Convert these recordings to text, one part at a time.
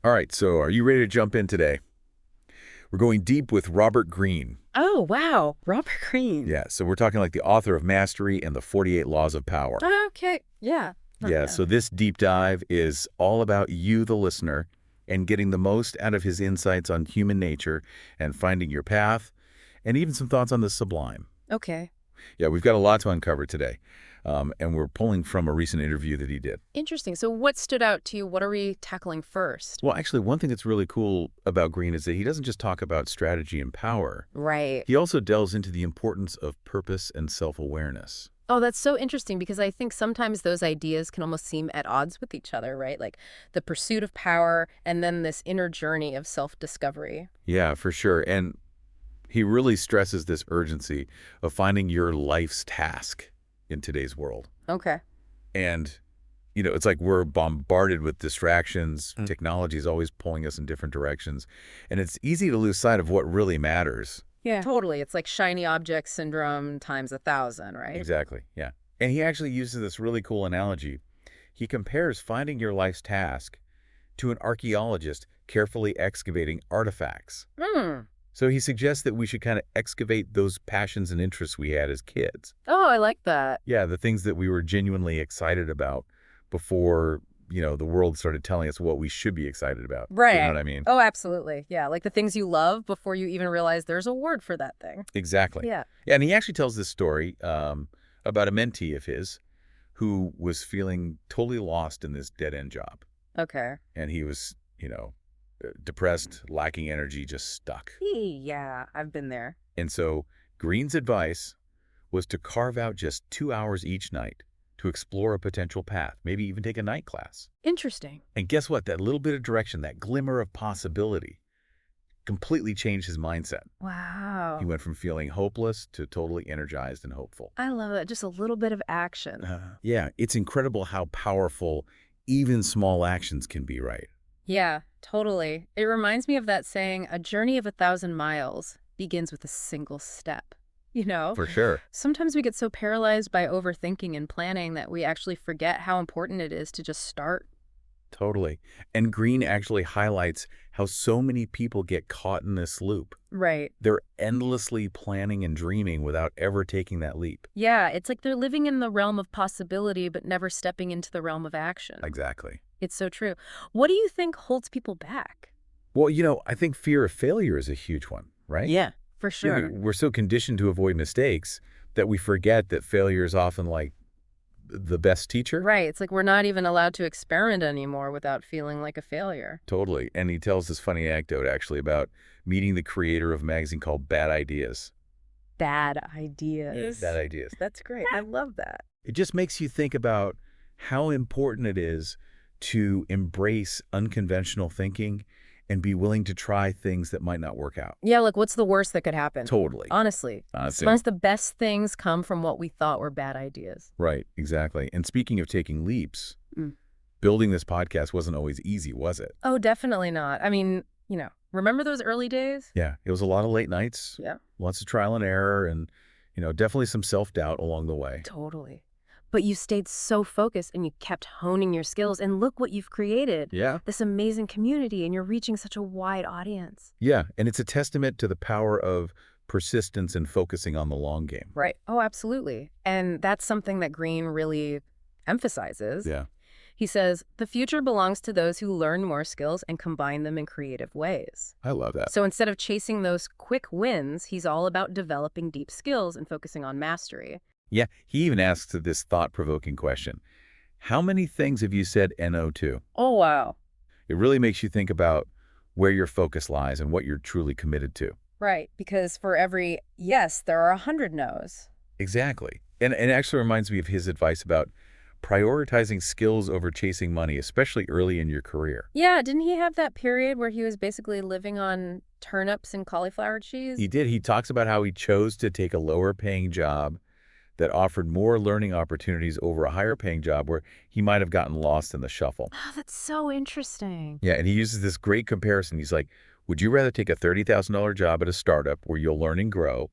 All right, so are you ready to jump in today? We're going deep with Robert Greene. Oh, wow. Robert Greene. Yeah, so we're talking like the author of Mastery and the 48 Laws of Power. Okay. Yeah. Yeah, Yeah. so this deep dive is all about you, the listener, and getting the most out of his insights on human nature and finding your path, and even some thoughts on the sublime. Okay. Yeah, we've got a lot to uncover today, and we're pulling from a recent interview that he did. Interesting. So what stood out to you? What are we tackling first? Well, actually, one thing that's really cool about Greene is that he doesn't just talk about strategy and power. Right. He also delves into the importance of purpose and self-awareness. Oh, that's so interesting because I think sometimes those ideas can almost seem at odds with each other, right? Like the pursuit of power and then this inner journey of self-discovery. Yeah, for sure. And he really stresses this urgency of finding your life's task in today's world. Okay. And, it's like we're bombarded with distractions. Technology is always pulling us in different directions. And it's easy to lose sight of what really matters. Yeah. Totally. It's like shiny object syndrome times 1,000, right? Exactly, yeah. And he actually uses this really cool analogy. He compares finding your life's task to an archaeologist carefully excavating artifacts. Hmm. So he suggests that we should kind of excavate those passions and interests we had as kids. Oh, I like that. Yeah, the things that we were genuinely excited about before, the world started telling us what we should be excited about. Right. You know what I mean? Oh, absolutely. Yeah. Like the things you love before you even realize there's a word for that thing. Exactly. Yeah. Yeah, and he actually tells this story about a mentee of his who was feeling totally lost in this dead-end job. Okay. And he was, depressed, lacking energy, just stuck. Yeah, I've been there. And so Greene's advice was to carve out just 2 hours each night to explore a potential path, maybe even take a night class. Interesting. And guess what? That little bit of direction, that glimmer of possibility, completely changed his mindset. Wow. He went from feeling hopeless to totally energized and hopeful. I love that. Just a little bit of action. Yeah, it's incredible how powerful even small actions can be, right? Yeah, totally. It reminds me of that saying, a journey of 1,000 miles begins with a single step. For sure. Sometimes we get so paralyzed by overthinking and planning that we actually forget how important it is to just start. Totally. And Greene actually highlights how so many people get caught in this loop. Right. They're endlessly planning and dreaming without ever taking that leap. Yeah, it's like they're living in the realm of possibility, but never stepping into the realm of action. Exactly. It's so true. What do you think holds people back? Well, I think fear of failure is a huge one, right? Yeah, for Yeah, sure. we're so conditioned to avoid mistakes that we forget that failure is often like the best teacher. Right. It's like we're not even allowed to experiment anymore without feeling like a failure. Totally. And he tells this funny anecdote actually about meeting the creator of a magazine called Bad Ideas. Bad ideas. Bad Ideas. That's great. I love that. It just makes you think about how important it is to embrace unconventional thinking and be willing to try things that might not work out. Yeah, like what's the worst that could happen? Totally. Honestly. Sometimes the best things come from what we thought were bad ideas. Right, exactly. And speaking of taking leaps, Mm. building this podcast wasn't always easy, was it? Oh, definitely not. I mean, remember those early days? Yeah, it was a lot of late nights, Yeah. lots of trial and error, and, definitely some self-doubt along the way. Totally. But you stayed so focused and you kept honing your skills, and look what you've created. Yeah. This amazing community, and you're reaching such a wide audience. Yeah, and it's a testament to the power of persistence and focusing on the long game. Right. Oh, absolutely. And that's something that Greene really emphasizes. Yeah. He says, the future belongs to those who learn more skills and combine them in creative ways. I love that. So instead of chasing those quick wins, he's all about developing deep skills and focusing on mastery. Yeah, he even asks this thought-provoking question. How many things have you said no to? Oh, wow. It really makes you think about where your focus lies and what you're truly committed to. Right, because for every yes, there are 100 no's. Exactly. And it actually reminds me of his advice about prioritizing skills over chasing money, especially early in your career. Yeah, didn't he have that period where he was basically living on turnips and cauliflower cheese? He did. He talks about how he chose to take a lower-paying job that offered more learning opportunities over a higher-paying job where he might have gotten lost in the shuffle. Oh, that's so interesting. Yeah, and he uses this great comparison. He's like, would you rather take a $30,000 job at a startup where you'll learn and grow,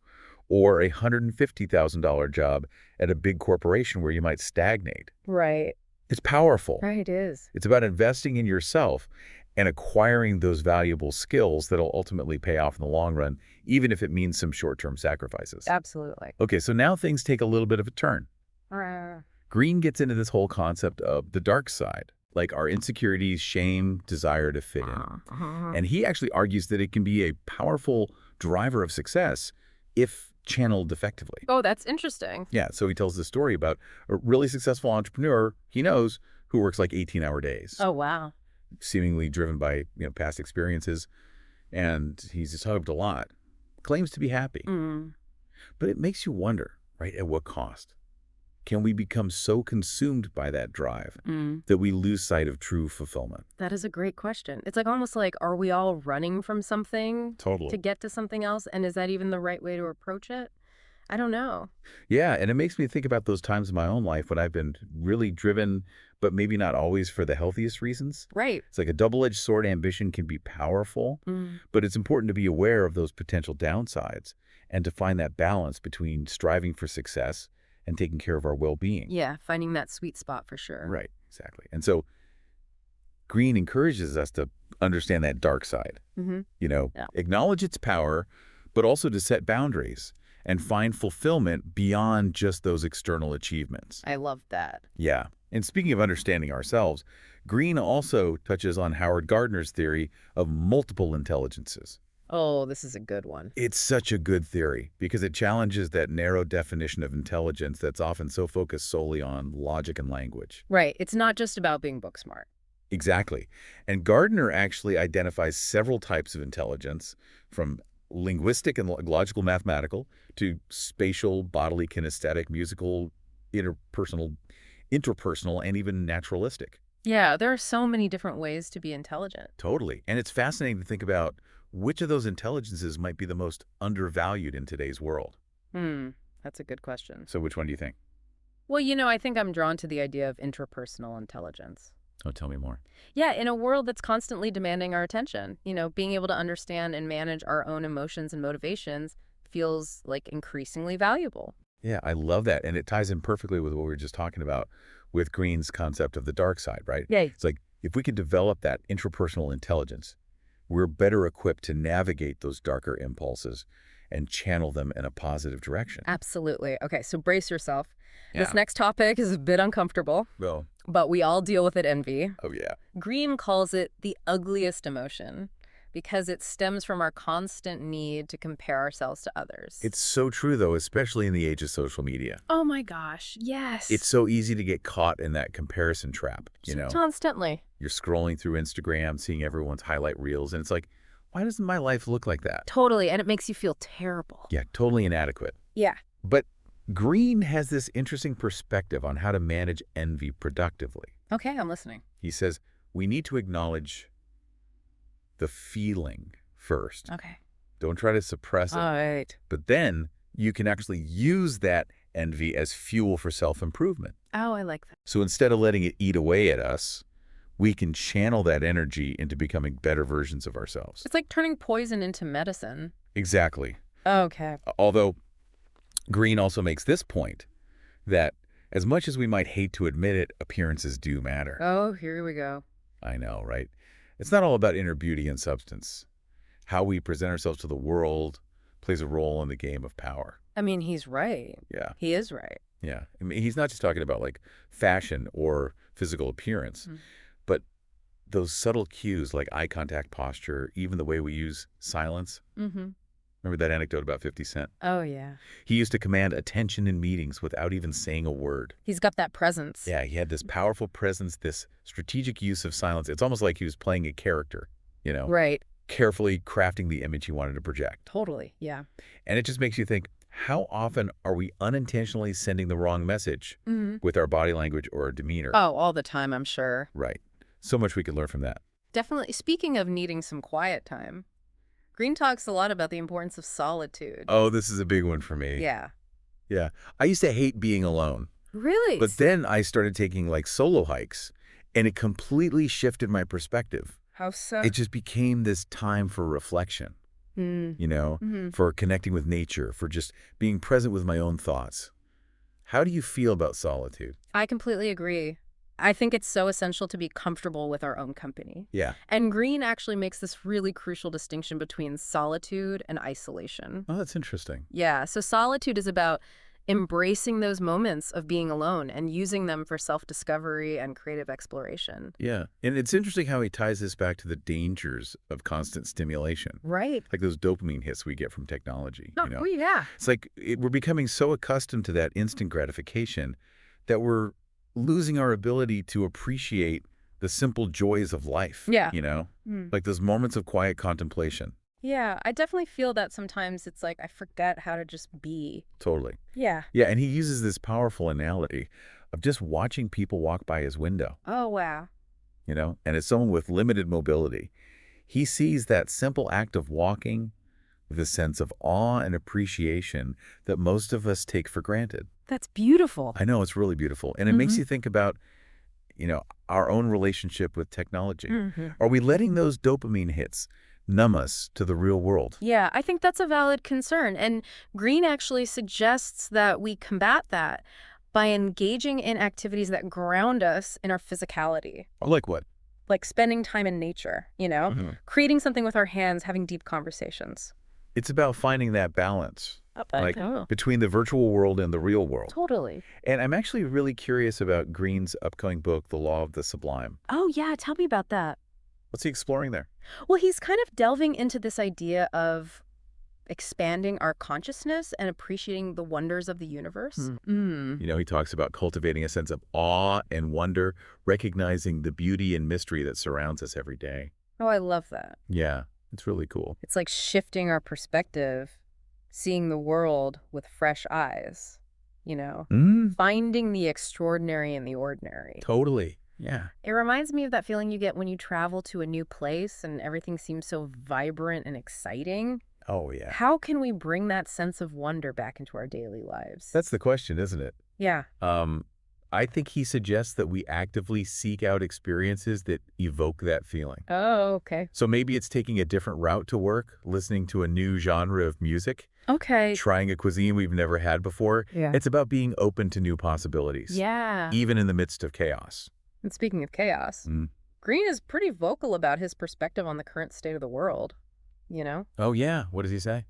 or a $150,000 job at a big corporation where you might stagnate? Right. It's powerful. Right, it is. It's about investing in yourself and acquiring those valuable skills that'll ultimately pay off in the long run, even if it means some short-term sacrifices. Absolutely. Okay, so now things take a little bit of a turn. Uh, Green gets into this whole concept of the dark side, like our insecurities, shame, desire to fit in. And he actually argues that it can be a powerful driver of success if channeled effectively. Oh, that's interesting. Yeah, so he tells the story about a really successful entrepreneur he knows who works like 18-hour days, Oh, wow. seemingly driven by past experiences, and he's just hoped a lot. Claims to be happy, Mm. but it makes you wonder, right? At what cost? Can we become so consumed by that drive Mm. that we lose sight of true fulfillment? That is a great question. It's like almost like, are we all running from something Totally. to get to something else? And is that even the right way to approach it? I don't know. Yeah, and it makes me think about those times in my own life when I've been really driven, but maybe not always for the healthiest reasons. Right. It's like a double-edged sword. Ambition can be powerful, Mm. but it's important to be aware of those potential downsides and to find that balance between striving for success and taking care of our well-being. Yeah, finding that sweet spot for sure. Right, exactly. And so Green encourages us to understand that dark side, Mm-hmm. Yeah. acknowledge its power, but also to set boundaries and find fulfillment beyond just those external achievements. I love that. Yeah. And speaking of understanding ourselves, Green also touches on Howard Gardner's theory of multiple intelligences. Oh, this is a good one. It's such a good theory because it challenges that narrow definition of intelligence that's often so focused solely on logic and language. Right. It's not just about being book smart. Exactly. And Gardner actually identifies several types of intelligence, from linguistic and logical mathematical to spatial, bodily, kinesthetic, musical, interpersonal, and even naturalistic. Yeah, there are so many different ways to be intelligent. Totally. And it's fascinating to think about which of those intelligences might be the most undervalued in today's world. That's a good question. So which one do you think? Well, I think I'm drawn to the idea of interpersonal intelligence. Oh, tell me more. Yeah, in a world that's constantly demanding our attention, being able to understand and manage our own emotions and motivations feels like increasingly valuable. Yeah, I love that. And it ties in perfectly with what we were just talking about with Green's concept of the dark side, right? Yay. It's like if we could develop that intrapersonal intelligence, we're better equipped to navigate those darker impulses and channel them in a positive direction. Absolutely. Okay, so brace yourself. Yeah. This next topic is a bit uncomfortable, Well, but we all deal with it, envy. oh yeah. Green calls it the ugliest emotion because it stems from our constant need to compare ourselves to others. It's so true, though, especially in the age of social media. Oh my gosh, yes. It's so easy to get caught in that comparison trap, Constantly. You're scrolling through Instagram, seeing everyone's highlight reels, and it's like, why doesn't my life look like that? Totally, and it makes you feel terrible. Yeah, totally inadequate. Yeah. But Green has this interesting perspective on how to manage envy productively. Okay, I'm listening. He says, we need to acknowledge the feeling first. Okay. Don't try to suppress it. All right. But then you can actually use that envy as fuel for self-improvement. Oh, I like that. So instead of letting it eat away at us, we can channel that energy into becoming better versions of ourselves. It's like turning poison into medicine. Exactly. Okay. Although Green also makes this point that as much as we might hate to admit it, appearances do matter. Oh, here we go. I know, right? It's not all about inner beauty and substance. How we present ourselves to the world plays a role in the game of power. I mean, he's right. Yeah. He is right. Yeah. I mean, he's not just talking about like fashion or physical appearance, but those subtle cues like eye contact, posture, even the way we use silence. Mm-hmm. Remember that anecdote about 50 Cent? Oh, yeah. He used to command attention in meetings without even saying a word. He's got that presence. Yeah, he had this powerful presence, this strategic use of silence. It's almost like he was playing a character, Right. carefully crafting the image he wanted to project. Totally. Yeah. And it just makes you think, how often are we unintentionally sending the wrong message with our body language or our demeanor? Oh, all the time, I'm sure. Right. So much we could learn from that. Definitely. Speaking of needing some quiet time, Green talks a lot about the importance of solitude. Oh, this is a big one for me. Yeah. Yeah. I used to hate being alone. Really? But then I started taking like solo hikes, and it completely shifted my perspective. How so? It just became this time for reflection, for connecting with nature, for just being present with my own thoughts. How do you feel about solitude? I completely agree. I think it's so essential to be comfortable with our own company. Yeah. And Green actually makes this really crucial distinction between solitude and isolation. Oh, that's interesting. Yeah, so solitude is about embracing those moments of being alone and using them for self-discovery and creative exploration. Yeah. And it's interesting how he ties this back to the dangers of constant stimulation, Right. like those dopamine hits we get from technology, Oh, yeah. It's like we're becoming so accustomed to that instant gratification that we're losing our ability to appreciate the simple joys of life, Yeah. Like those moments of quiet contemplation. Yeah, I definitely feel that sometimes it's like I forget how to just be. Totally. Yeah. Yeah, and he uses this powerful analogy of just watching people walk by his window, Oh, wow. And as someone with limited mobility, he sees that simple act of walking with a sense of awe and appreciation that most of us take for granted. That's beautiful. I know, it's really beautiful. And it makes you think about, our own relationship with technology. Are we letting those dopamine hits numb us to the real world? Yeah, I think that's a valid concern. And Green actually suggests that we combat that by engaging in activities that ground us in our physicality, Or like what? like spending time in nature, creating something with our hands, having deep conversations. It's about finding that balance, like Oh, between the virtual world and the real world. totally. And I'm actually really curious about Green's upcoming book, The Law of the Sublime. Oh, yeah, tell me about that. What's he exploring there? Well, he's kind of delving into this idea of expanding our consciousness and appreciating the wonders of the universe. He talks about cultivating a sense of awe and wonder, recognizing the beauty and mystery that surrounds us every day. Oh, I love that. Yeah, it's really cool. It's like shifting our perspective, seeing the world with fresh eyes, finding the extraordinary in the ordinary. Totally. Yeah. It reminds me of that feeling you get when you travel to a new place and everything seems so vibrant and exciting. Oh, yeah. How can we bring that sense of wonder back into our daily lives? That's the question, isn't it? Yeah. I think he suggests that we actively seek out experiences that evoke that feeling. Oh, okay. So maybe it's taking a different route to work, listening to a new genre of music, Okay. trying a cuisine we've never had before. Yeah. It's about being open to new possibilities, Yeah. even in the midst of chaos. And speaking of chaos, Green is pretty vocal about his perspective on the current state of the world, Oh, yeah. What does he say?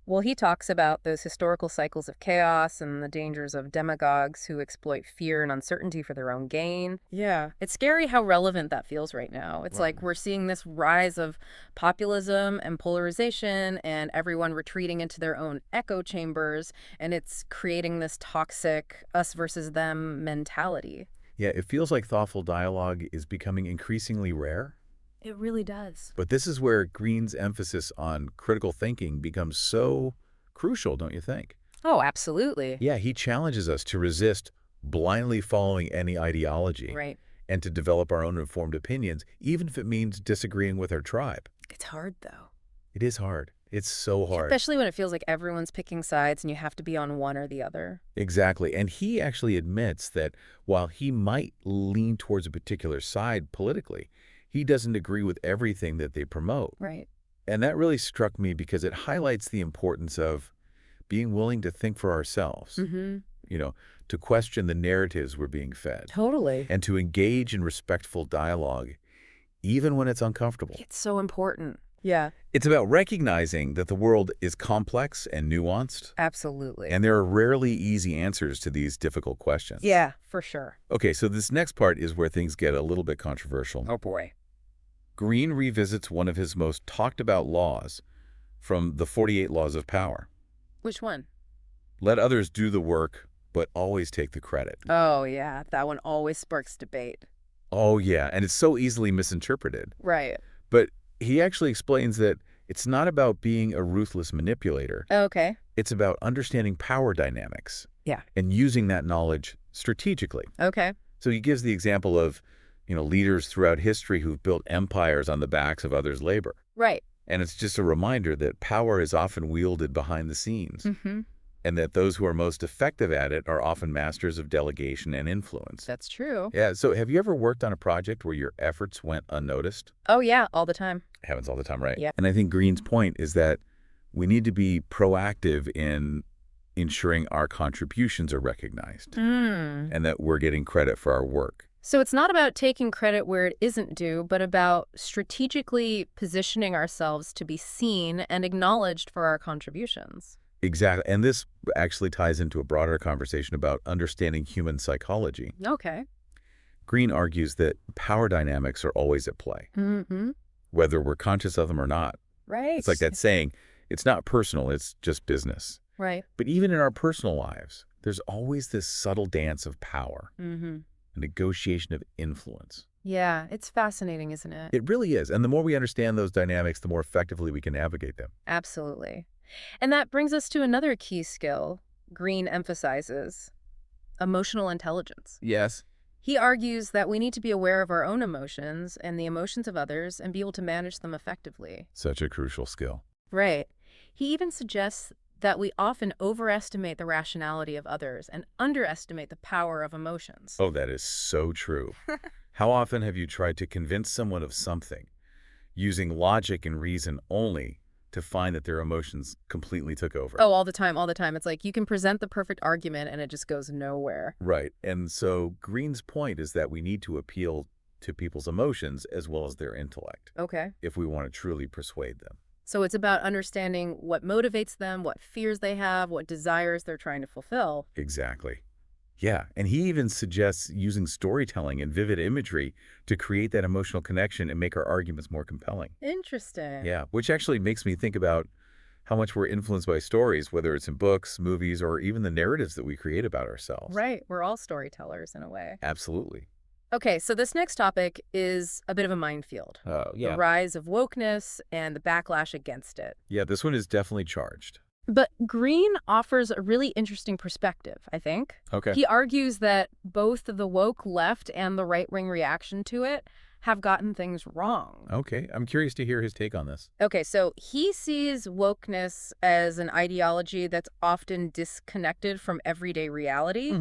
Well, he talks about those historical cycles of chaos and the dangers of demagogues who exploit fear and uncertainty for their own gain. Yeah. It's scary how relevant that feels right now. It's like we're seeing this rise of populism and polarization and everyone retreating into their own echo chambers, and it's creating this toxic us versus them mentality. Yeah, it feels like thoughtful dialogue is becoming increasingly rare. It really does. But this is where Green's emphasis on critical thinking becomes so crucial, don't you think? Oh, absolutely. Yeah, he challenges us to resist blindly following any ideology. Right. And to develop our own informed opinions, even if it means disagreeing with our tribe. It's hard, though. It is hard. It's so hard. Especially when it feels like everyone's picking sides and you have to be on one or the other. Exactly. And he actually admits that while he might lean towards a particular side politically, he doesn't agree with everything that they promote. Right. And that really struck me because it highlights the importance of being willing to think for ourselves, to question the narratives we're being fed. Totally. And to engage in respectful dialogue, even when it's uncomfortable. It's so important. Yeah. It's about recognizing that the world is complex and nuanced. Absolutely. And there are rarely easy answers to these difficult questions. Yeah, for sure. Okay, so this next part is where things get a little bit controversial. Oh, boy. Green revisits one of his most talked about laws from the 48 Laws of Power. Which one? Let others do the work, but always take the credit. Oh, yeah. That one always sparks debate. Oh, yeah, and it's so easily misinterpreted. Right. But he actually explains that it's not about being a ruthless manipulator. Okay. It's about understanding power dynamics. Yeah. And using that knowledge strategically. Okay. So he gives the example of, leaders throughout history who've built empires on the backs of others' labor. Right. And it's just a reminder that power is often wielded behind the scenes. And that those who are most effective at it are often masters of delegation and influence. That's true. Yeah, so have you ever worked on a project where your efforts went unnoticed? Oh, yeah, all the time. It happens all the time, right? Yeah. And I think Green's point is that we need to be proactive in ensuring our contributions are recognized and that we're getting credit for our work. So it's not about taking credit where it isn't due, but about strategically positioning ourselves to be seen and acknowledged for our contributions. Exactly. And this actually ties into a broader conversation about understanding human psychology. Okay. Green argues that power dynamics are always at play, Mm-hmm. whether we're conscious of them or not. Right. It's like that saying, it's not personal, it's just business. Right. But even in our personal lives, there's always this subtle dance of power, Mm-hmm. a negotiation of influence. Yeah, it's fascinating, isn't it? It really is. And the more we understand those dynamics, the more effectively we can navigate them. Absolutely. And that brings us to another key skill Green emphasizes emotional intelligence. Yes. He argues that we need to be aware of our own emotions and the emotions of others and be able to manage them effectively. Such a crucial skill. Right. He even suggests that we often overestimate the rationality of others and underestimate the power of emotions. Oh, that is so true. How often have you tried to convince someone of something using logic and reason only to find that their emotions completely took over? Oh, all the time, all the time. It's like you can present the perfect argument and it just goes nowhere. Right. And so Green's point is that we need to appeal to people's emotions as well as their intellect Okay. if we want to truly persuade them. So it's about understanding what motivates them, what fears they have, what desires they're trying to fulfill. Exactly. Yeah. And he even suggests using storytelling and vivid imagery to create that emotional connection and make our arguments more compelling. Interesting. Yeah. Which actually makes me think about how much we're influenced by stories, whether it's in books, movies, or even the narratives that we create about ourselves. Right. We're all storytellers in a way. Absolutely. Okay, so this next topic is a bit of a minefield. Oh, The rise of wokeness and the backlash against it. Yeah, this one is definitely charged. But Green offers a really interesting perspective, I think. Okay. He argues that both the woke left and the right-wing reaction to it have gotten things wrong. Okay. I'm curious to hear his take on this. Okay, so he sees wokeness as an ideology that's often disconnected from everyday reality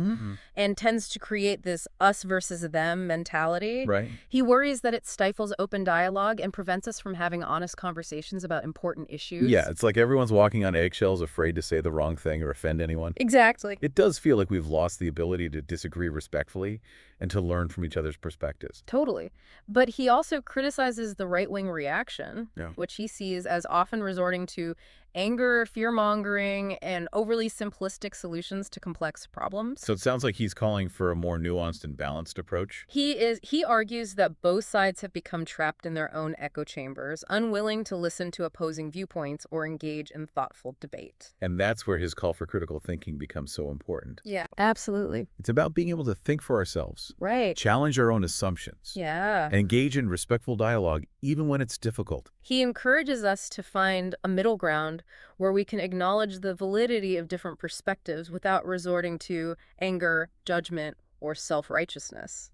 and tends to create this us versus them mentality. Right. He worries that it stifles open dialogue and prevents us from having honest conversations about important issues. Yeah, it's like everyone's walking on eggshells, afraid to say the wrong thing or offend anyone. Exactly. It does feel like we've lost the ability to disagree respectfully and to learn from each other's perspectives. Totally. But he also criticizes the right-wing reaction, Yeah. which he sees as often resorting to anger, fear-mongering, and overly simplistic solutions to complex problems. So it sounds like he's calling for a more nuanced and balanced approach. He argues that both sides have become trapped in their own echo chambers, unwilling to listen to opposing viewpoints or engage in thoughtful debate. And that's where his call for critical thinking becomes so important. Yeah, absolutely. It's about being able to think for ourselves, Right. challenge our own assumptions, Yeah. and engage in respectful dialogue even when it's difficult. He encourages us to find a middle ground where we can acknowledge the validity of different perspectives without resorting to anger, judgment, or self-righteousness.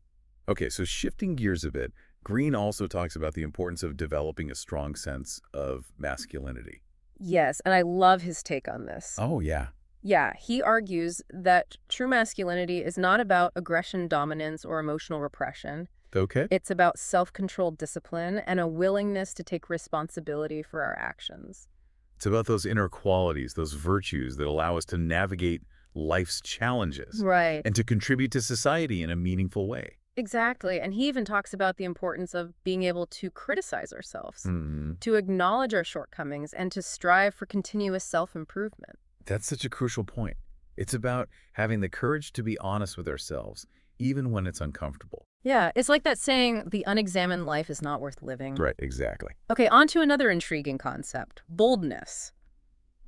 Okay, so shifting gears a bit, Green also talks about the importance of developing a strong sense of masculinity. Yes, and I love his take on this. Oh, yeah. Yeah, he argues that true masculinity is not about aggression, dominance, or emotional repression. Okay. It's about self-controlled discipline and a willingness to take responsibility for our actions. It's about those inner qualities, those virtues that allow us to navigate life's challenges Right. and to contribute to society in a meaningful way. Exactly. And he even talks about the importance of being able to criticize ourselves, Hmm. to acknowledge our shortcomings, and to strive for continuous self-improvement. That's such a crucial point. It's about having the courage to be honest with ourselves, even when it's uncomfortable. Yeah, it's like that saying, the unexamined life is not worth living. Right, exactly. Okay, on to another intriguing concept, boldness.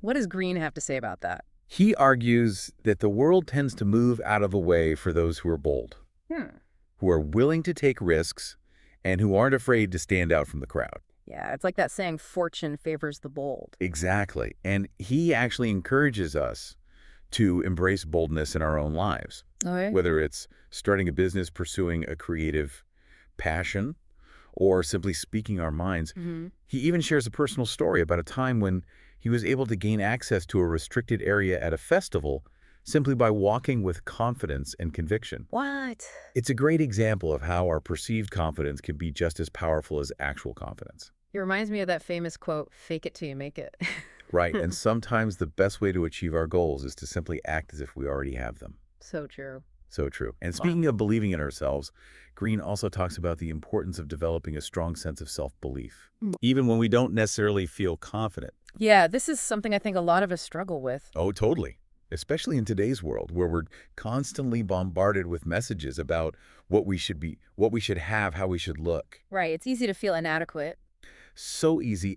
What does Green have to say about that? He argues that the world tends to move out of the way for those who are bold, who are willing to take risks, and who aren't afraid to stand out from the crowd. Yeah, it's like that saying, fortune favors the bold. Exactly. And he actually encourages us to embrace boldness in our own lives, Okay. whether it's starting a business, pursuing a creative passion, or simply speaking our minds. He even shares a personal story about a time when he was able to gain access to a restricted area at a festival simply by walking with confidence and conviction. What? It's a great example of how our perceived confidence can be just as powerful as actual confidence. It reminds me of that famous quote, fake it till you make it. Right, and sometimes the best way to achieve our goals is to simply act as if we already have them. So true. So true. And Wow. speaking of believing in ourselves, Green also talks about the importance of developing a strong sense of self-belief, even when we don't necessarily feel confident. Yeah, this is something I think a lot of us struggle with. Oh, totally. Especially in today's world where we're constantly bombarded with messages about what we should be, what we should have, how we should look. Right, it's easy to feel inadequate. So easy.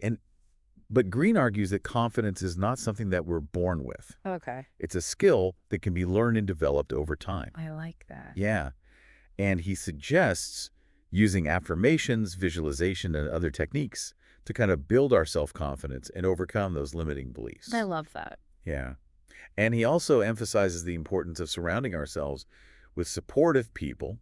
But Green argues that confidence is not something that we're born with. Okay. It's a skill that can be learned and developed over time. I like that. Yeah. And he suggests using affirmations, visualization, and other techniques to kind of build our self-confidence and overcome those limiting beliefs. I love that. Yeah. And he also emphasizes the importance of surrounding ourselves with supportive people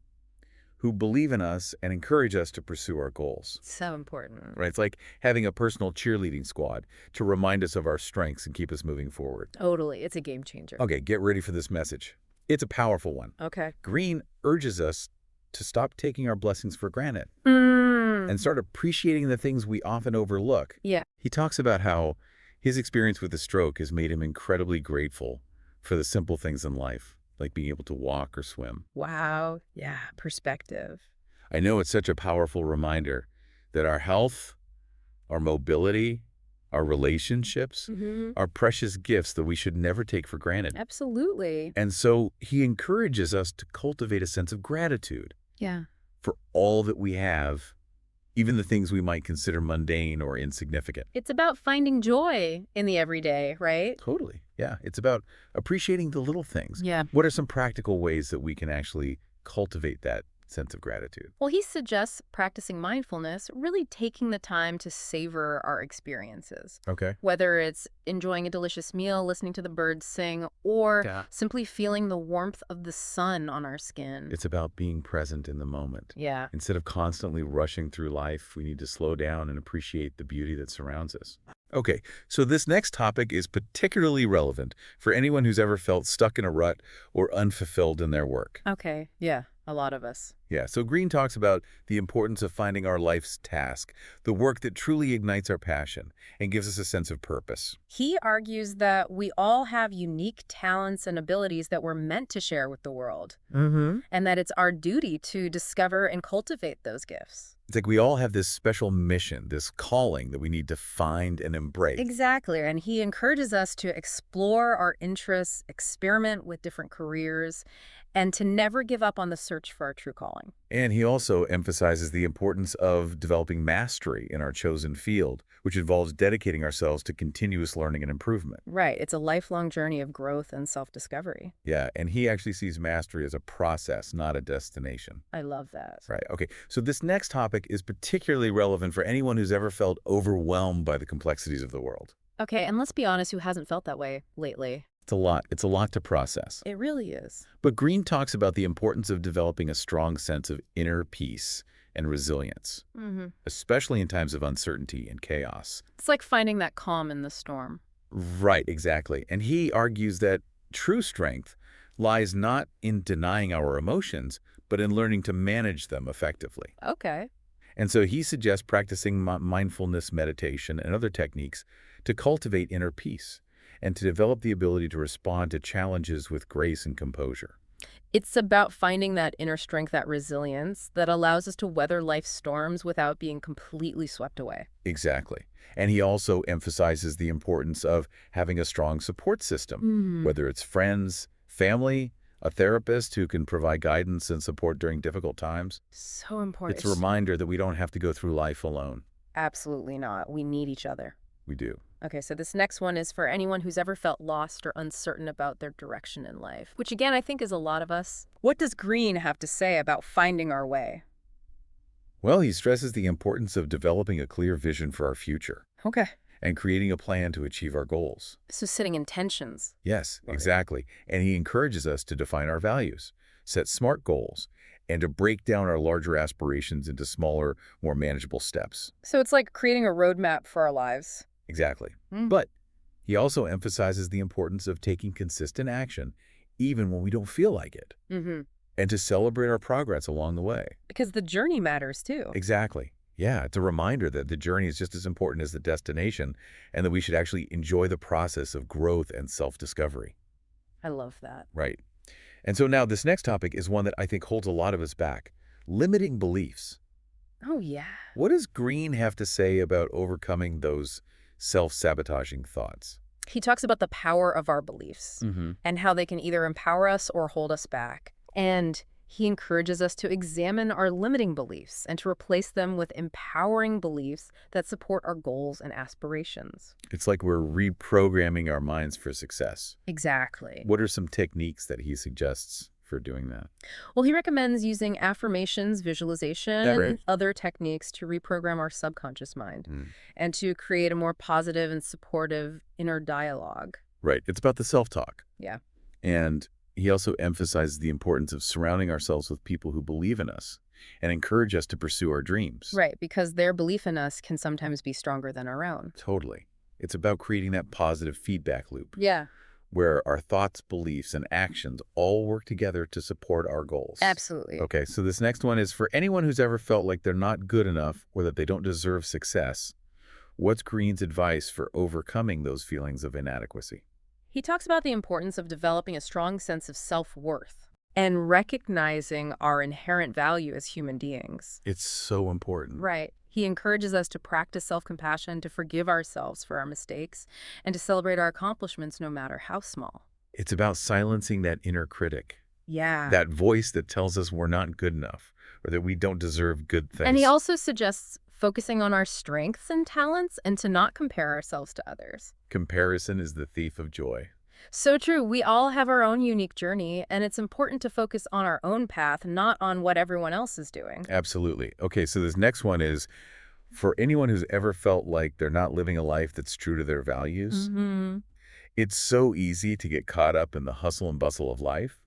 who believe in us and encourage us to pursue our goals. So important. Right? It's like having a personal cheerleading squad to remind us of our strengths and keep us moving forward. Totally. It's a game changer. Okay, get ready for this message. It's a powerful one. Okay. Green urges us to stop taking our blessings for granted and start appreciating the things we often overlook. Yeah. He talks about how his experience with the stroke has made him incredibly grateful for the simple things in life, like being able to walk or swim. Wow. Yeah. Perspective. I know it's such a powerful reminder that our health, our mobility, our relationships are precious gifts that we should never take for granted. Absolutely. And so he encourages us to cultivate a sense of gratitude Yeah. for all that we have, even the things we might consider mundane or insignificant. It's about finding joy in the everyday, right? Totally. Yeah. It's about appreciating the little things. Yeah. What are some practical ways that we can actually cultivate that sense of gratitude? Well, he suggests practicing mindfulness, really taking the time to savor our experiences. Okay. Whether it's enjoying a delicious meal, listening to the birds sing, or Yeah. simply feeling the warmth of the sun on our skin. It's about being present in the moment. Yeah. Instead of constantly rushing through life, we need to slow down and appreciate the beauty that surrounds us. Okay, so this next topic is particularly relevant for anyone who's ever felt stuck in a rut or unfulfilled in their work. Okay. Yeah. A lot of us. Yeah, so Green talks about the importance of finding our life's task, the work that truly ignites our passion and gives us a sense of purpose. He argues that we all have unique talents and abilities that we're meant to share with the world, and that it's our duty to discover and cultivate those gifts. It's like we all have this special mission, this calling that we need to find and embrace. Exactly, and he encourages us to explore our interests, experiment with different careers, and to never give up on the search for our true calling. And he also emphasizes the importance of developing mastery in our chosen field, which involves dedicating ourselves to continuous learning and improvement. Right, it's a lifelong journey of growth and self-discovery. Yeah, and he actually sees mastery as a process, not a destination. I love that. Right, okay. So this next topic is particularly relevant for anyone who's ever felt overwhelmed by the complexities of the world. Okay, and let's be honest, who hasn't felt that way lately? It's a lot. It's a lot to process. It really is. But Green talks about the importance of developing a strong sense of inner peace and resilience, especially in times of uncertainty and chaos. It's like finding that calm in the storm. Right, exactly. And he argues that true strength lies not in denying our emotions, but in learning to manage them effectively. Okay. And so he suggests practicing mindfulness meditation and other techniques to cultivate inner peace and to develop the ability to respond to challenges with grace and composure. It's about finding that inner strength, that resilience that allows us to weather life's storms without being completely swept away. Exactly. And he also emphasizes the importance of having a strong support system, whether it's friends, family, a therapist who can provide guidance and support during difficult times. So important. It's a reminder that we don't have to go through life alone. Absolutely not. We need each other. We do. Okay, so this next one is for anyone who's ever felt lost or uncertain about their direction in life, which again, I think is a lot of us. What does Green have to say about finding our way? Well, he stresses the importance of developing a clear vision for our future Okay. and creating a plan to achieve our goals. So setting intentions. Yes, Right. exactly. And he encourages us to define our values, set SMART goals, and to break down our larger aspirations into smaller, more manageable steps. So it's like creating a roadmap for our lives. Exactly. But he also emphasizes the importance of taking consistent action, even when we don't feel like it, and to celebrate our progress along the way. Because the journey matters too. Exactly. Yeah, it's a reminder that the journey is just as important as the destination, and that we should actually enjoy the process of growth and self-discovery. I love that. Right. And so now this next topic is one that I think holds a lot of us back. Limiting beliefs. Oh, yeah. What does Green have to say about overcoming those self-sabotaging thoughts? He talks about the power of our beliefs and how they can either empower us or hold us back. And he encourages us to examine our limiting beliefs and to replace them with empowering beliefs that support our goals and aspirations. It's like we're reprogramming our minds for success. Exactly. What are some techniques that he suggests for doing that? Well, he recommends using affirmations, visualization, Right. and other techniques to reprogram our subconscious mind Mm. and to create a more positive and supportive inner dialogue. Right. It's about the self-talk. Yeah. And he also emphasizes the importance of surrounding ourselves with people who believe in us and encourage us to pursue our dreams. Right, because their belief in us can sometimes be stronger than our own. Totally. It's about creating that positive feedback loop Yeah, where our thoughts, beliefs, and actions all work together to support our goals. absolutely. Okay, so this next one is for anyone who's ever felt like they're not good enough or that they don't deserve success. What's Green's advice for overcoming those feelings of inadequacy? He talks about the importance of developing a strong sense of self-worth and recognizing our inherent value as human beings. It's so important. Right. He encourages us to practice self-compassion, to forgive ourselves for our mistakes, and to celebrate our accomplishments no matter how small. It's about silencing that inner critic, Yeah. that voice that tells us we're not good enough or that we don't deserve good things. And he also suggests focusing on our strengths and talents and to not compare ourselves to others. Comparison is the thief of joy. So true. We all have our own unique journey, and it's important to focus on our own path, not on what everyone else is doing. Absolutely. Okay, so this next one is for anyone who's ever felt like they're not living a life that's true to their values. It's so easy to get caught up in the hustle and bustle of life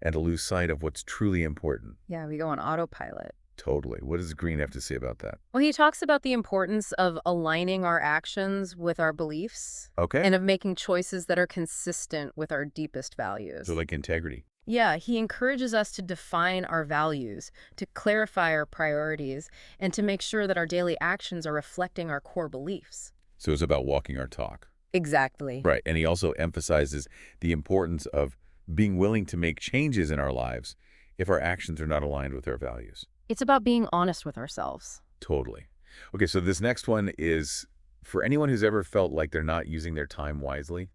and to lose sight of what's truly important. Yeah, we go on autopilot. Totally. What does Green have to say about that? Well, he talks about the importance of aligning our actions with our beliefs Okay. and of making choices that are consistent with our deepest values. So like integrity. Yeah, he encourages us to define our values, to clarify our priorities, and to make sure that our daily actions are reflecting our core beliefs. So it's about walking our talk. Exactly. Right. And he also emphasizes the importance of being willing to make changes in our lives if our actions are not aligned with our values. It's about being honest with ourselves. Totally. Okay, so this next one is for anyone who's ever felt like they're not using their time wisely.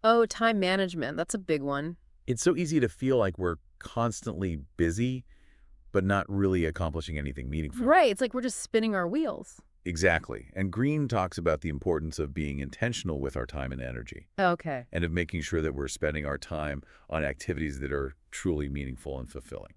Oh, time management. That's a big one. It's so easy to feel like we're constantly busy, but not really accomplishing anything meaningful. Right. It's like we're just spinning our wheels. Exactly. And Green talks about the importance of being intentional with our time and energy Okay. and of making sure that we're spending our time on activities that are truly meaningful and fulfilling.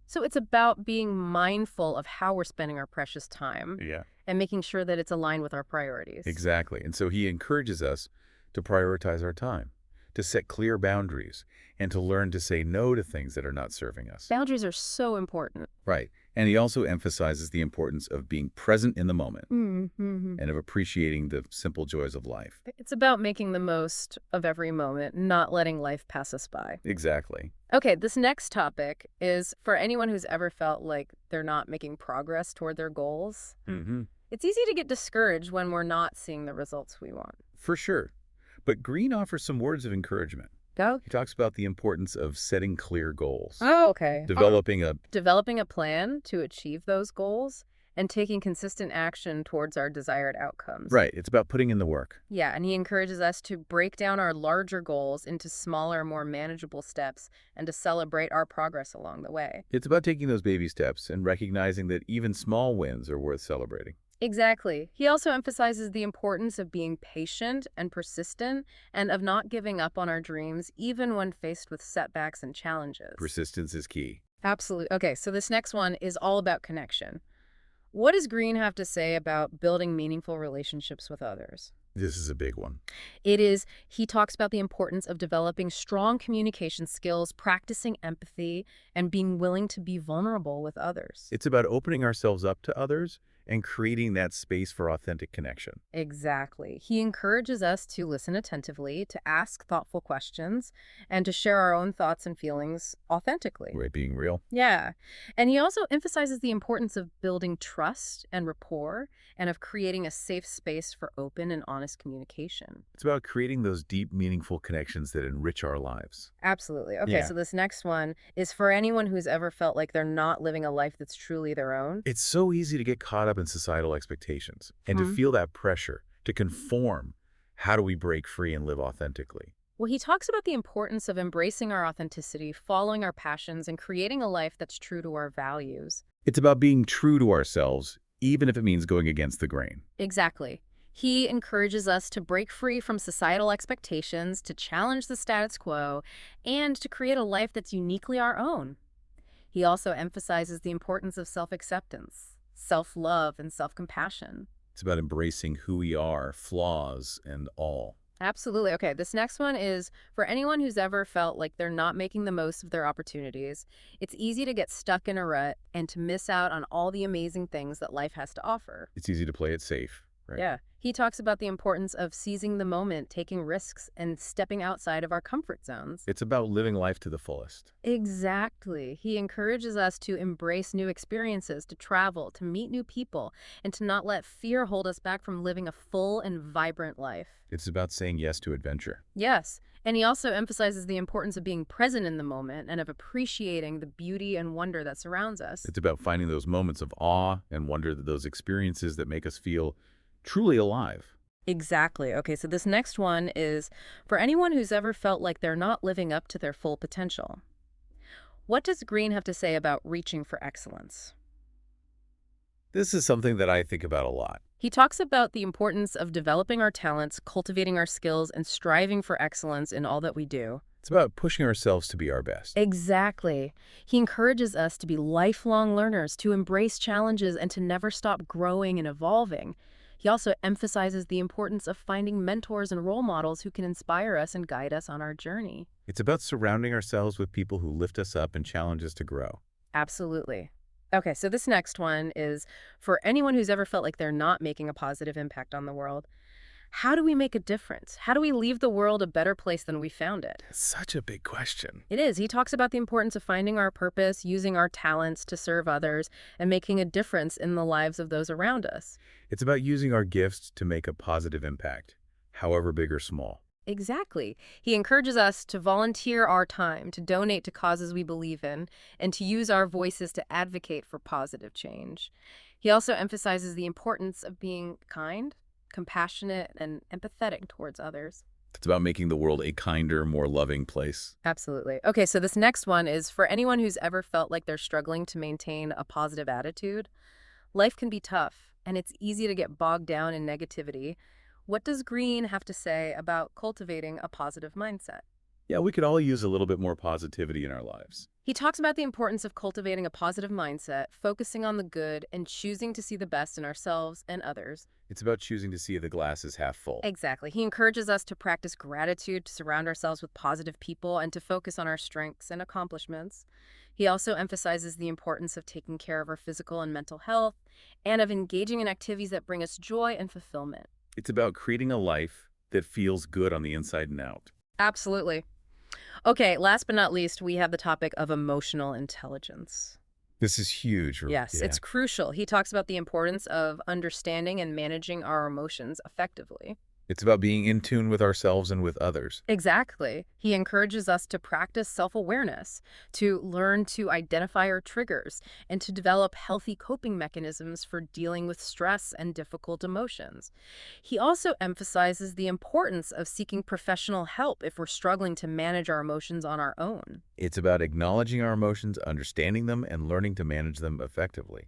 So it's about being mindful of how we're spending our precious time Yeah. and making sure that it's aligned with our priorities. Exactly. And so he encourages us to prioritize our time, to set clear boundaries, and to learn to say no to things that are not serving us. Boundaries are so important. Right. And he also emphasizes the importance of being present in the moment Mm-hmm. and of appreciating the simple joys of life. It's about making the most of every moment, not letting life pass us by. Exactly. Okay, this next topic is for anyone who's ever felt like they're not making progress toward their goals. It's easy to get discouraged when we're not seeing the results we want. For sure. But Green offers some words of encouragement. Go. He talks about the importance of setting clear goals, Oh, okay. developing a Developing a plan to achieve those goals and taking consistent action towards our desired outcomes. right. It's about putting in the work. Yeah, and he encourages us to break down our larger goals into smaller, more manageable steps and to celebrate our progress along the way. It's about taking those baby steps and recognizing that even small wins are worth celebrating. Exactly. He also emphasizes the importance of being patient and persistent and of not giving up on our dreams even when faced with setbacks and challenges. Persistence is key. Absolutely. Okay, so this next one is all about connection. What does Green have to say about building meaningful relationships with others? This is a big one. He talks about the importance of developing strong communication skills, practicing empathy, and being willing to be vulnerable with others. It's about opening ourselves up to others and creating that space for authentic connection. Exactly. He encourages us to listen attentively, to ask thoughtful questions, and to share our own thoughts and feelings authentically. Right, being real. Yeah. And he also emphasizes the importance of building trust and rapport and of creating a safe space for open and honest communication. It's about creating those deep, meaningful connections that enrich our lives. Absolutely. Okay, Yeah. so this next one is for anyone who's ever felt like they're not living a life that's truly their own. It's so easy to get caught up in societal expectations and to feel that pressure to conform. How do we break free and live authentically? Well, he talks about the importance of embracing our authenticity, following our passions, and creating a life that's true to our values. It's about being true to ourselves, even if it means going against the grain. Exactly. He encourages us to break free from societal expectations, to challenge the status quo, and to create a life that's uniquely our own. He also emphasizes the importance of self-acceptance, self-love, and self-compassion. It's about embracing who we are, flaws and all. Absolutely. Okay, this next one is for anyone who's ever felt like they're not making the most of their opportunities. It's easy to get stuck in a rut and to miss out on all the amazing things that life has to offer. It's easy to play it safe, right? Yeah. He talks about the importance of seizing the moment, taking risks, and stepping outside of our comfort zones. It's about living life to the fullest. Exactly. He encourages us to embrace new experiences, to travel, to meet new people, and to not let fear hold us back from living a full and vibrant life. It's about saying yes to adventure. Yes, and he also emphasizes the importance of being present in the moment and of appreciating the beauty and wonder that surrounds us. It's about finding those moments of awe and wonder, those experiences that make us feel truly alive. Exactly. Okay, so this next one is for anyone who's ever felt like they're not living up to their full potential. What does Green have to say about reaching for excellence? This is something that I think about a lot. He talks about the importance of developing our talents, cultivating our skills, and striving for excellence in all that we do. It's about pushing ourselves to be our best. Exactly. He encourages us to be lifelong learners, to embrace challenges, and to never stop growing and evolving. He also emphasizes the importance of finding mentors and role models who can inspire us and guide us on our journey. It's about surrounding ourselves with people who lift us up and challenge us to grow. Absolutely. Okay, so this next one is for anyone who's ever felt like they're not making a positive impact on the world. How do we make a difference? How do we leave the world a better place than we found it? Such a big question. It is. He talks about the importance of finding our purpose, using our talents to serve others, and making a difference in the lives of those around us. It's about using our gifts to make a positive impact, however big or small. Exactly. He encourages us to volunteer our time, to donate to causes we believe in, and to use our voices to advocate for positive change. He also emphasizes the importance of being kind, compassionate, and empathetic towards others. It's about making the world a kinder, more loving place. Absolutely. Okay, so this next one is for anyone who's ever felt like they're struggling to maintain a positive attitude. Life can be tough, and it's easy to get bogged down in negativity. What does Green have to say about cultivating a positive mindset? Yeah, we could all use a little bit more positivity in our lives. He talks about the importance of cultivating a positive mindset, focusing on the good, and choosing to see the best in ourselves and others. It's about choosing to see the glass as half full. Exactly. He encourages us to practice gratitude, to surround ourselves with positive people, and to focus on our strengths and accomplishments. He also emphasizes the importance of taking care of our physical and mental health, and of engaging in activities that bring us joy and fulfillment. It's about creating a life that feels good on the inside and out. Absolutely. Okay, last but not least, we have the topic of emotional intelligence. This is huge. Yes, Yeah. it's crucial. He talks about the importance of understanding and managing our emotions effectively. It's about being in tune with ourselves and with others. Exactly. He encourages us to practice self-awareness, to learn to identify our triggers, and to develop healthy coping mechanisms for dealing with stress and difficult emotions. He also emphasizes the importance of seeking professional help if we're struggling to manage our emotions on our own. It's about acknowledging our emotions, understanding them, and learning to manage them effectively.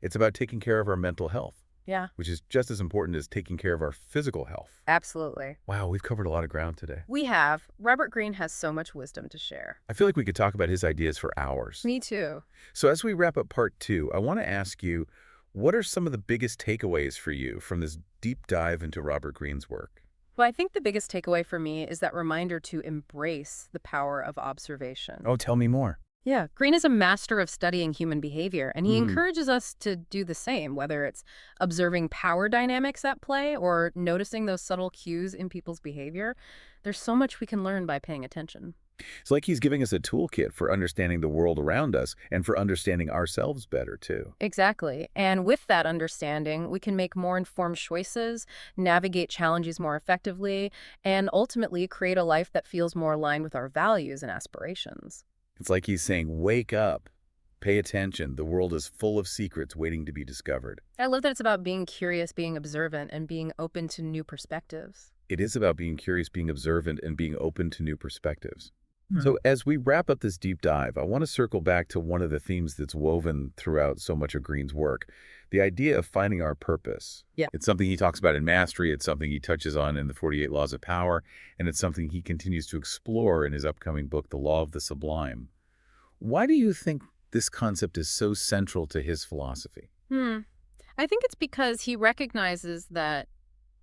It's about taking care of our mental health, Yeah, which is just as important as taking care of our physical health. absolutely. Wow, we've covered a lot of ground today. We have. Robert Greene has so much wisdom to share. I feel like we could talk about his ideas for hours. Me too. So as we wrap up part 2, I want to ask you, what are some of the biggest takeaways for you from this deep dive into Robert Greene's work? Well, I think the biggest takeaway for me is that reminder to embrace the power of observation. Oh, tell me more. Yeah, Green is a master of studying human behavior, and he Hmm. encourages us to do the same, whether it's observing power dynamics at play or noticing those subtle cues in people's behavior. There's so much we can learn by paying attention. It's like he's giving us a toolkit for understanding the world around us and for understanding ourselves better, too. Exactly. And with that understanding, we can make more informed choices, navigate challenges more effectively, and ultimately create a life that feels more aligned with our values and aspirations. It's like he's saying, wake up, pay attention. The world is full of secrets waiting to be discovered. I love that it's about being curious, being observant, and being open to new perspectives. It is about being curious, being observant, and being open to new perspectives. Hmm. So as we wrap up this deep dive, I want to circle back to one of the themes that's woven throughout so much of Green's work, the idea of finding our purpose. Yeah. It's something he talks about in Mastery, it's something he touches on in the 48 Laws of Power, and it's something he continues to explore in his upcoming book, The Law of the Sublime. Why do you think this concept is so central to his philosophy? I think it's because he recognizes that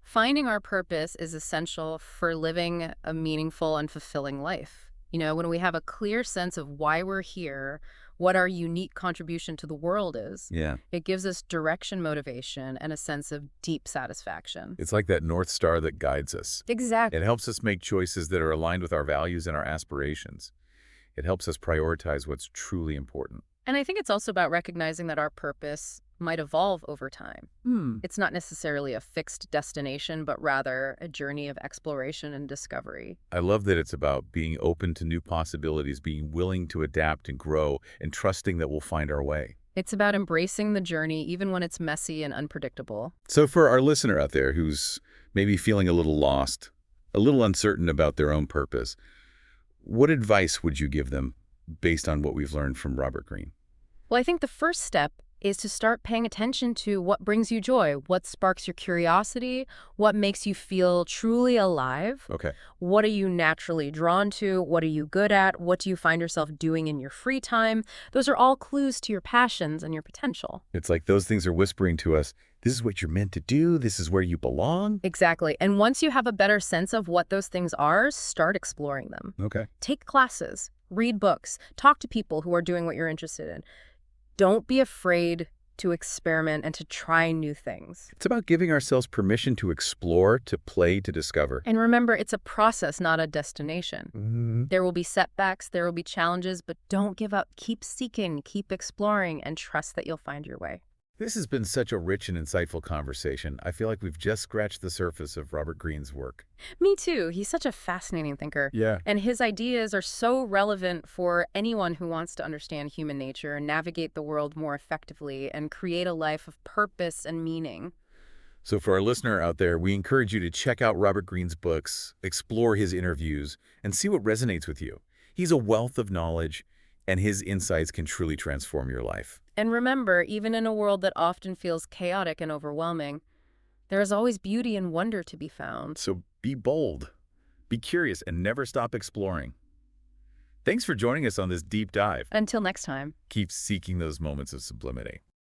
finding our purpose is essential for living a meaningful and fulfilling life. When we have a clear sense of why we're here, what our unique contribution to the world is, Yeah. it gives us direction, motivation, and a sense of deep satisfaction. It's like that North Star that guides us. Exactly. It helps us make choices that are aligned with our values and our aspirations. It helps us prioritize what's truly important. And I think it's also about recognizing that our purpose might evolve over time. It's not necessarily a fixed destination, but rather a journey of exploration and discovery. I love that it's about being open to new possibilities, being willing to adapt and grow, and trusting that we'll find our way. It's about embracing the journey even when it's messy and unpredictable. So for our listener out there who's maybe feeling a little lost, a little uncertain about their own purpose, what advice would you give them based on what we've learned from Robert Greene? Well, I think the first step is to start paying attention to what brings you joy, what sparks your curiosity, what makes you feel truly alive. Okay. What are you naturally drawn to? What are you good at? What do you find yourself doing in your free time? Those are all clues to your passions and your potential. It's like those things are whispering to us, this is what you're meant to do, this is where you belong. Exactly. And once you have a better sense of what those things are, start exploring them. Okay. Take classes, read books, talk to people who are doing what you're interested in. Don't be afraid to experiment and to try new things. It's about giving ourselves permission to explore, to play, to discover. And remember, it's a process, not a destination. There will be setbacks, there will be challenges, but don't give up. Keep seeking, keep exploring, and trust that you'll find your way. This has been such a rich and insightful conversation. I feel like we've just scratched the surface of Robert Greene's work. Me too. He's such a fascinating thinker. Yeah. And his ideas are so relevant for anyone who wants to understand human nature, navigate the world more effectively, and create a life of purpose and meaning. So for our listener out there, we encourage you to check out Robert Greene's books, explore his interviews, and see what resonates with you. He's a wealth of knowledge, and his insights can truly transform your life. And remember, even in a world that often feels chaotic and overwhelming, there is always beauty and wonder to be found. So be bold, be curious, and never stop exploring. Thanks for joining us on this deep dive. Until next time. Keep seeking those moments of sublimity.